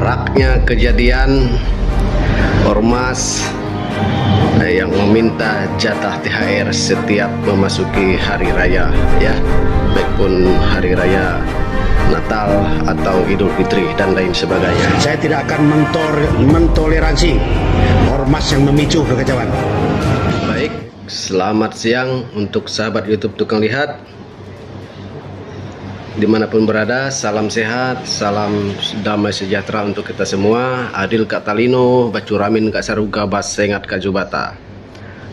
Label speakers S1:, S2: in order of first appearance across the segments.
S1: maraknya kejadian ormas yang meminta jatah THR setiap memasuki hari raya, ya, baik pun hari raya Natal atau Idul Fitri dan lain sebagainya.
S2: Saya tidak akan mentoleransi ormas yang memicu kekacauan.
S1: Baik, selamat siang untuk sahabat YouTube Tukang Lihat dimanapun berada. Salam sehat, salam damai sejahtera untuk kita semua. Adil Kak Talino, Bacuramin Kak Saruga, Basengat Kak Jubata.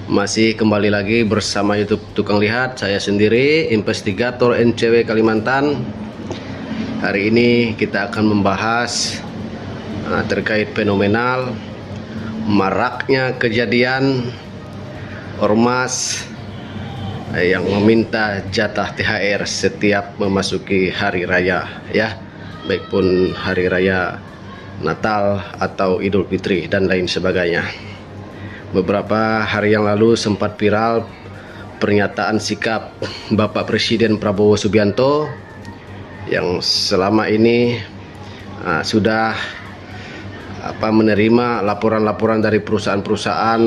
S1: Masih kembali lagi bersama YouTube Tukang Lihat. Saya sendiri, investigator NCW Kalimantan. Hari ini kita akan membahas terkait fenomenal maraknya kejadian ormas yang meminta jatah THR setiap memasuki hari raya, ya, baik pun hari raya Natal atau Idul Fitri dan lain sebagainya. Beberapa hari yang lalu sempat viral pernyataan sikap Bapak Presiden Prabowo Subianto yang selama ini sudah menerima laporan-laporan dari perusahaan-perusahaan,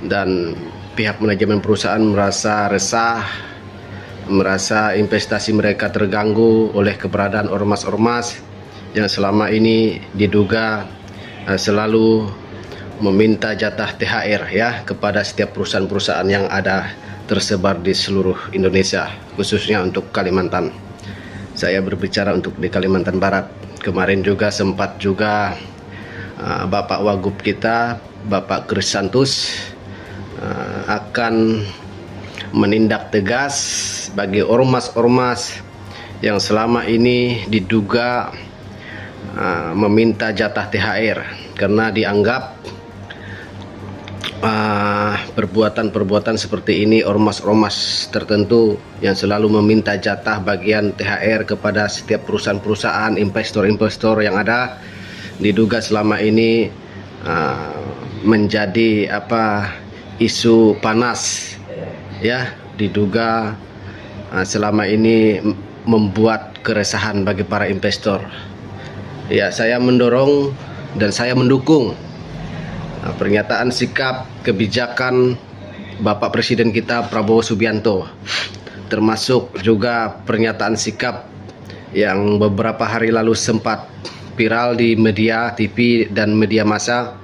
S1: dan pihak manajemen perusahaan merasa resah, merasa investasi mereka terganggu oleh keberadaan ormas-ormas yang selama ini diduga selalu meminta jatah THR, ya, kepada setiap perusahaan-perusahaan yang ada tersebar di seluruh Indonesia, khususnya untuk Kalimantan. Saya berbicara untuk di Kalimantan Barat. Kemarin juga sempat juga Bapak Wagub kita, Bapak Krisantus, akan menindak tegas bagi ormas-ormas yang selama ini diduga meminta jatah THR karena dianggap perbuatan-perbuatan seperti ini ormas-ormas tertentu yang selalu meminta jatah bagian THR kepada setiap perusahaan-perusahaan, investor-investor yang ada, diduga selama ini menjadi isu panas, ya, diduga selama ini membuat keresahan bagi para investor. Ya, saya mendorong dan saya mendukung pernyataan sikap kebijakan Bapak Presiden kita Prabowo Subianto, termasuk juga pernyataan sikap yang beberapa hari lalu sempat viral di media TV dan media massa,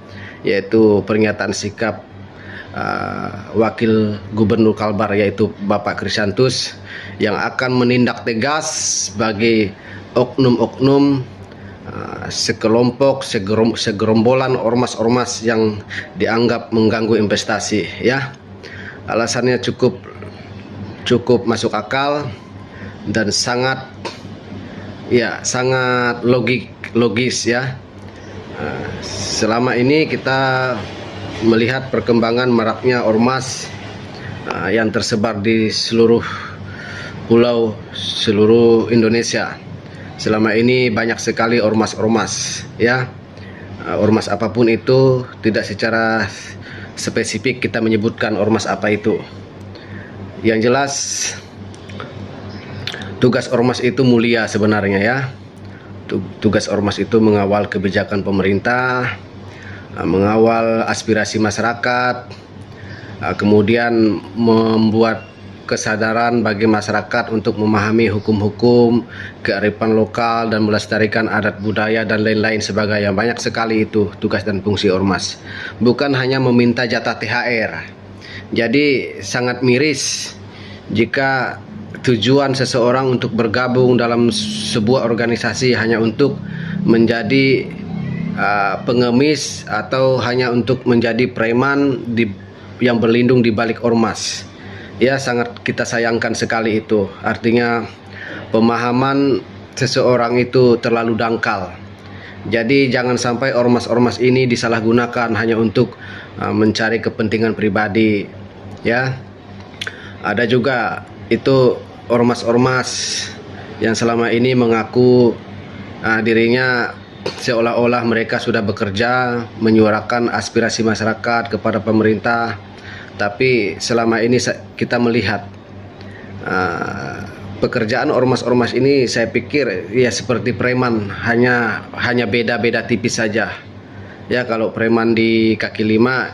S1: yaitu pernyataan sikap Wakil Gubernur Kalbar, yaitu Bapak Krisantus, yang akan menindak tegas bagi oknum-oknum sekelompok, segerombolan ormas-ormas yang dianggap mengganggu investasi, ya. Alasannya cukup masuk akal dan sangat logis, ya. Selama ini kita melihat perkembangan maraknya ormas yang tersebar di seluruh pulau seluruh Indonesia. Selama ini banyak sekali ormas-ormas, ya. Ormas apapun itu, tidak secara spesifik kita menyebutkan ormas apa itu. Yang jelas tugas ormas itu mulia sebenarnya, ya. Tugas ormas itu mengawal kebijakan pemerintah, mengawal aspirasi masyarakat, kemudian membuat kesadaran bagi masyarakat untuk memahami hukum-hukum, kearifan lokal, dan melestarikan adat budaya dan lain-lain sebagainya. Banyak sekali itu tugas dan fungsi ormas, bukan hanya meminta jatah THR. Jadi sangat miris jika tujuan seseorang untuk bergabung dalam sebuah organisasi hanya untuk menjadi pengemis atau hanya untuk menjadi preman yang berlindung di balik ormas. Ya, sangat kita sayangkan sekali itu. Artinya pemahaman seseorang itu terlalu dangkal. Jadi jangan sampai ormas-ormas ini disalahgunakan hanya untuk mencari kepentingan pribadi, ya. Ada juga itu ormas-ormas yang selama ini mengaku dirinya seolah-olah mereka sudah bekerja menyuarakan aspirasi masyarakat kepada pemerintah. Tapi selama ini kita melihat pekerjaan ormas-ormas ini saya pikir ya seperti preman, hanya beda-beda tipis saja. Ya, kalau preman di kaki lima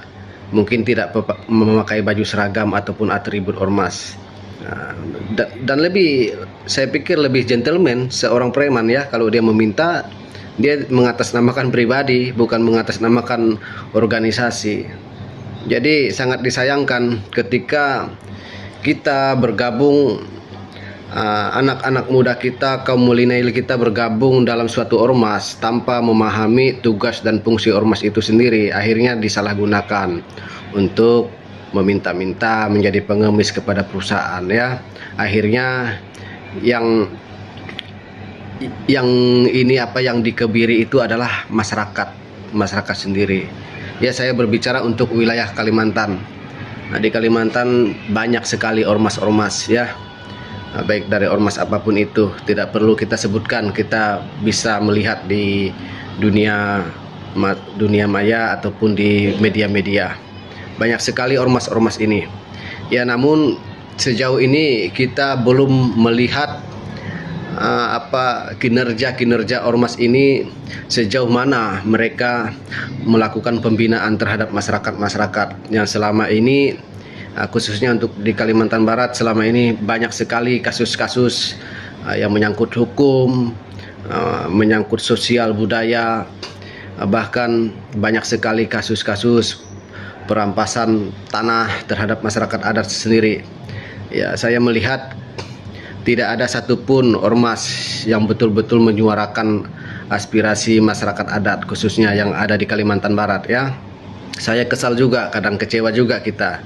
S1: mungkin tidak memakai baju seragam ataupun atribut ormas. Dan lebih, saya pikir lebih gentleman seorang preman ya, kalau dia meminta, dia mengatasnamakan pribadi, bukan mengatasnamakan organisasi. Jadi sangat disayangkan ketika kita bergabung, anak-anak muda kita, kaum milenial kita bergabung dalam suatu ormas tanpa memahami tugas dan fungsi ormas itu sendiri, akhirnya disalahgunakan untuk meminta-minta menjadi pengemis kepada perusahaan ya. Akhirnya yang ini yang dikebiri itu adalah masyarakat sendiri. Ya, saya berbicara untuk wilayah Kalimantan. Nah, di Kalimantan banyak sekali ormas-ormas ya. Baik dari ormas apapun itu, tidak perlu kita sebutkan, kita bisa melihat di dunia maya ataupun di media-media. Banyak sekali ormas-ormas ini. Ya, namun sejauh ini kita belum melihat kinerja ormas ini, sejauh mana mereka melakukan pembinaan terhadap masyarakat yang selama ini, khususnya untuk di Kalimantan Barat, selama ini banyak sekali kasus-kasus yang menyangkut hukum, menyangkut sosial budaya, bahkan banyak sekali kasus-kasus perampasan tanah terhadap masyarakat adat sendiri. Ya, saya melihat tidak ada satupun ormas yang betul-betul menyuarakan aspirasi masyarakat adat, khususnya yang ada di Kalimantan Barat ya. Saya kesal juga, kadang kecewa juga kita.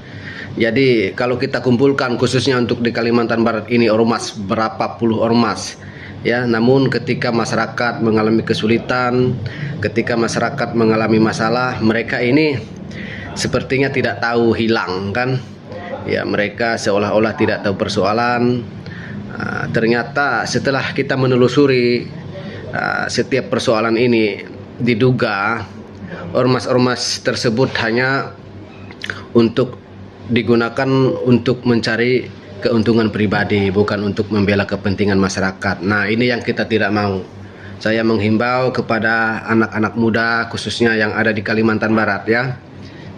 S1: Jadi kalau kita kumpulkan khususnya untuk di Kalimantan Barat ini ormas, berapa puluh ormas ya, namun ketika masyarakat mengalami kesulitan, ketika masyarakat mengalami masalah, mereka ini sepertinya tidak tahu, hilang kan ya, mereka seolah-olah tidak tahu persoalan. Ternyata setelah kita menelusuri setiap persoalan ini, diduga ormas-ormas tersebut hanya untuk digunakan untuk mencari keuntungan pribadi, bukan untuk membela kepentingan masyarakat. Nah, ini yang kita tidak mau. Saya menghimbau kepada anak-anak muda khususnya yang ada di Kalimantan Barat ya,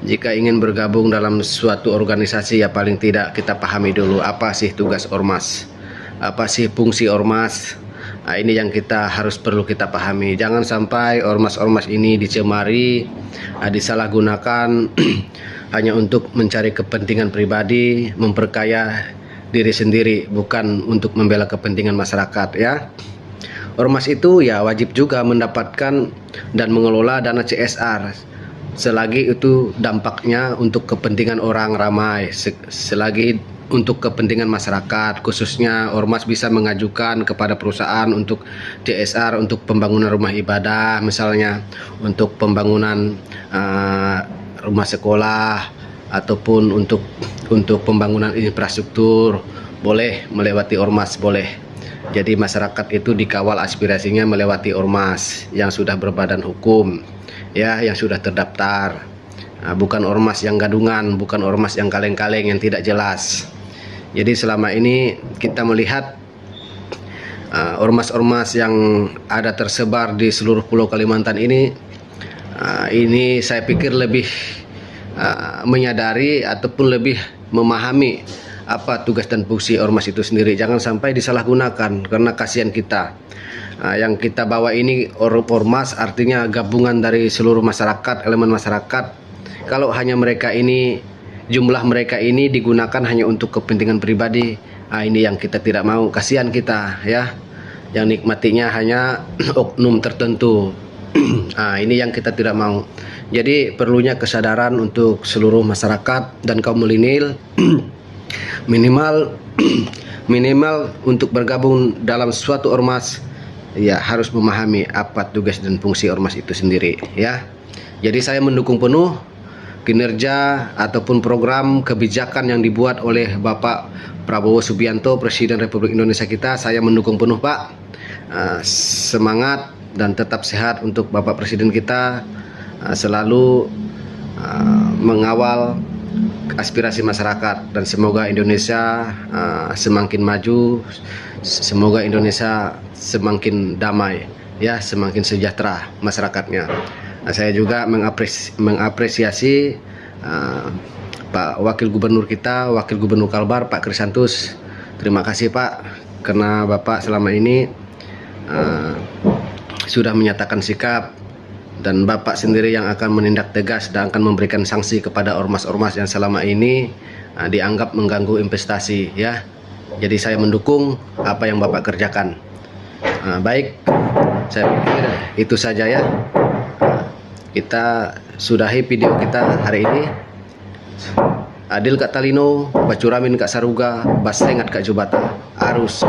S1: jika ingin bergabung dalam suatu organisasi ya paling tidak kita pahami dulu apa sih tugas ormas, apa sih fungsi ormas. Nah, ini yang perlu kita pahami. Jangan sampai ormas-ormas ini dicemari, disalahgunakan hanya untuk mencari kepentingan pribadi, memperkaya diri sendiri, bukan untuk membela kepentingan masyarakat ya. Ormas itu ya wajib juga mendapatkan dan mengelola dana CSR selagi itu dampaknya untuk kepentingan orang ramai, selagi untuk kepentingan masyarakat. Khususnya ormas bisa mengajukan kepada perusahaan untuk CSR, untuk pembangunan rumah ibadah misalnya, untuk pembangunan rumah sekolah, ataupun untuk pembangunan infrastruktur, boleh melewati ormas, boleh. Jadi masyarakat itu dikawal aspirasinya melewati ormas yang sudah berbadan hukum ya, yang sudah terdaftar. Bukan ormas yang gadungan, bukan ormas yang kaleng-kaleng yang tidak jelas. Jadi selama ini kita melihat ormas-ormas yang ada tersebar di seluruh pulau Kalimantan ini saya pikir lebih menyadari ataupun lebih memahami apa tugas dan fungsi ormas itu sendiri. Jangan sampai disalahgunakan, karena kasihan kita. Yang kita bawa ini ormas artinya gabungan dari seluruh masyarakat, elemen masyarakat. Kalau hanya jumlah mereka ini digunakan hanya untuk kepentingan pribadi, ini yang kita tidak mau. Kasihan kita ya, yang nikmatinya hanya oknum tertentu. Ini yang kita tidak mau. Jadi perlunya kesadaran untuk seluruh masyarakat dan kaum milenial minimal untuk bergabung dalam suatu ormas ya harus memahami apa tugas dan fungsi ormas itu sendiri ya. Jadi saya mendukung penuh kinerja ataupun program kebijakan yang dibuat oleh Bapak Prabowo Subianto, Presiden Republik Indonesia kita. Saya mendukung penuh Pak. Semangat dan tetap sehat untuk Bapak Presiden kita, selalu mengawal aspirasi masyarakat, dan semoga Indonesia semakin maju, semoga Indonesia semakin damai, ya, semakin sejahtera masyarakatnya. Saya juga mengapresiasi Pak Wakil Gubernur kita, Wakil Gubernur Kalbar, Pak Krisantus. Terima kasih Pak, karena Bapak selama ini sudah menyatakan sikap, dan Bapak sendiri yang akan menindak tegas dan akan memberikan sanksi kepada ormas-ormas yang selama ini dianggap mengganggu investasi, ya. Jadi saya mendukung apa yang Bapak kerjakan. Baik, saya pikir itu saja ya. Kita sudahi video kita hari ini. Adil Kak Talino, Bacuramin Kak Saruga, Basrengat Kak Jubata. Arus.